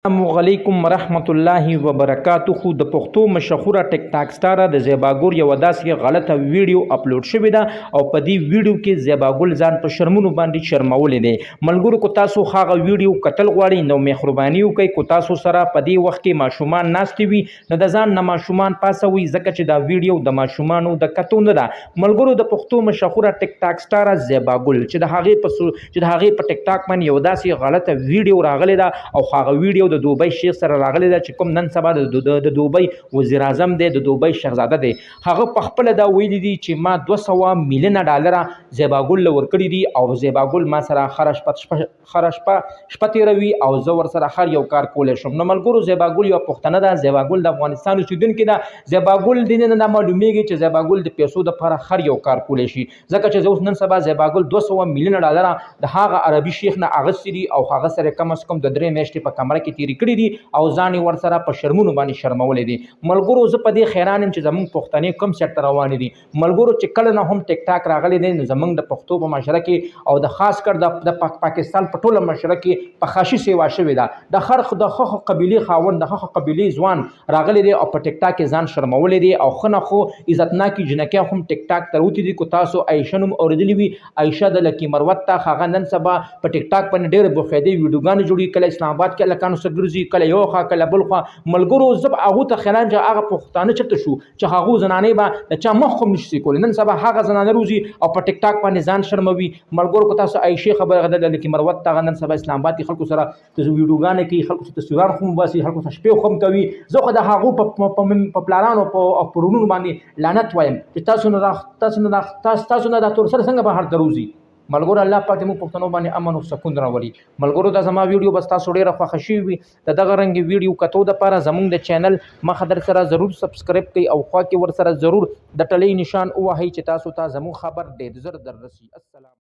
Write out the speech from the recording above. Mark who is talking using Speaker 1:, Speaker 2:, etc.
Speaker 1: السلام علیکم ورحمت الله وبرکاته. د پښتو مشهوره ټیک ټاک سټار د زیباګور یو داسې غلطه ویډیو اپلوډ شوې ده او په دې ویډیو کې زیباګل ځان په شرمونو باندې شرمولې دی. ملګرو کو تاسو هغه ویډیو کتل غواړئ نو مهرباني وکړئ کو تاسو سره په دې وخت کې ماشومان ناست وي نو د ځان نه ماشومان پاسوي ځکه چې دا ویډیو د ماشومانو د کتو نه ده. ملګرو د پښتو مشهوره ټیک ټاک سټار زیباګل چې د هغې په ټیک ټاک باندې یو داسې غلطه ویډیو راغلی ده او هغه ویډیو د دوبۍ شیخ سره راغلی ده چې کوم نن سبا د دوبۍ وزیر اعظم دی د دوبۍ شهزاده دی. هغه په خپله دا ویلي دي چې ما 200 میلیونه ډالره زیباګل له ورکړي دي او زیباګل ما سره هره شپه تېروي او زه ورسره هر یو کار کولی شم. نو ملګرو زیباګل یوه پښتنه ده، زیباګل د افغانستان اوسېدونکې ده. زیباګل دې نه معلومیږي چې زیباګل د پیسو دپاره هر یو کار کولی شي ځکه چې زه اوس نن سبا زیباګل 200 میلیونه ډالره د هغه عربي شیخ نه اخیستي دي او هغه سره کم از کم د 3 میاشتې په کمره کې تېرې کړي دي او ځان یې ورسره په شرمونو باندې شرمولی دي. ملګرو زه په دې حیران یم چې زموږ پښتنې کوم سیټ ته روانې دي. ملګرو چې کله نه هم ټیک ټاک راغلی دی نو زموږ د پښتو په معاشره کې او د خاص کر د پاکستان په ټوله معاشره کې په خاشي سیوا شوې ده. د هغه قبیلې خاوند د هغه قبیلې ځوان راغلی دی او په ټیک ټاک کې ځان شرمولی دی او ښه نه خو عزتناکې جنکۍ هم ټیک ټاک ته راوتې دي. کو تاسو عایشه نوم اورېدلي وي، عایشه د لکي مروت ته هغه نن سبا په ټیک ټاک باندې ډېرې بوخیدې ویډیوګانې جوړوي، کله اسلام آباد کې هلکانو سره ګرځي، کله یو خوا کله بل خوا. ملګرو زه به هغو ته خیران چې هغه پښتانه چېرته شو چې هغو زنانې به د چا مخ هم نشي کولی. نن سبا هغه زنانه روزي او په ټیک ټاک باندې ځان شرموي. ملګرو کو تاسو عایشې خبره د لکي مروت ته نن سبا اسلام آباد کې خلکو سره ویډیوګانې کوي، خلکو سره تصویران خو باسي، خلکو سره شپې خو هم کوي. زه خو د هغو په پلارانو او په ورونو باندې لعنت وایم چې تاسو نه دا تور سره څنګه بهر ته روزي. ملګرو الله پاک دې موږ پښتنو باندې امن او سکون راولي. ملګرو دا زما ویډیو بس تاسو ډېره خوښه شوې وي. د دغه رنګې ویډیو کتو دپاره زموږ د چینل مخه در سره ضرور سبسکرایب کړئ او خوا کې ورسره ضرور د ټلۍ نشان ووهئ چې تاسو ته زموږ خبر ډېر ژر در رسي. السلام.